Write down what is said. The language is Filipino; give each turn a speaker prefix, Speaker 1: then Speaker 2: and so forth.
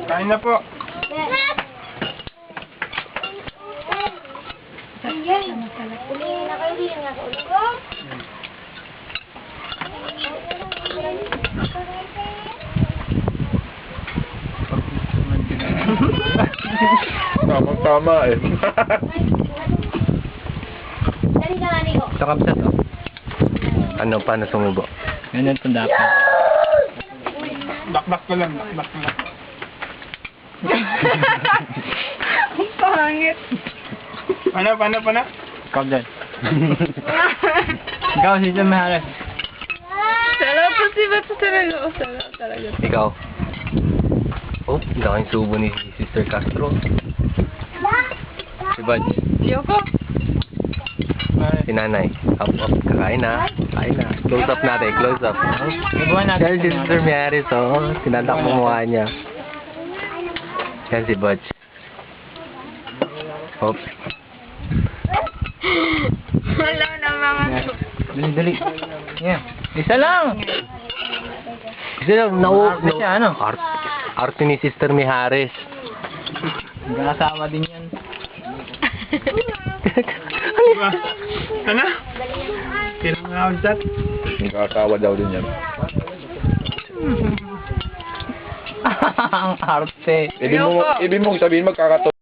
Speaker 1: Kain na po.
Speaker 2: Tamang-tama eh.
Speaker 3: Sa kapsat, oh. Ano pa na sumubo? Ganyan po dapat.
Speaker 1: Bakbak ko lang, bakbak ko lang.
Speaker 4: Ang pangit.
Speaker 1: Paano?
Speaker 3: Ikaw dyan. Ikaw, si John Mahalas.
Speaker 4: Sarap po si Bato talaga. Oh, sarap talaga.
Speaker 3: Ikaw. Oh, laking subo ni Sister Castro. Si Bud.
Speaker 4: Yoko.
Speaker 3: Si Nanay. Up. Kakain na. Kain na. Close up natin. Close up. Yan si Sister Miaris, oh. Tinatak mo mukha niya. Yan si Bud. Hop.
Speaker 4: Wala na mga.
Speaker 3: Dali. Yeah. Isa lang. Isa lang. Ano? Arte ni Sister Mihares. Nagkakasama din yan.
Speaker 1: Ano? Kailangan chat.
Speaker 2: Nagkakawa daw din yan.
Speaker 3: Ang arte.
Speaker 2: Ibig mo sabihin magkakato.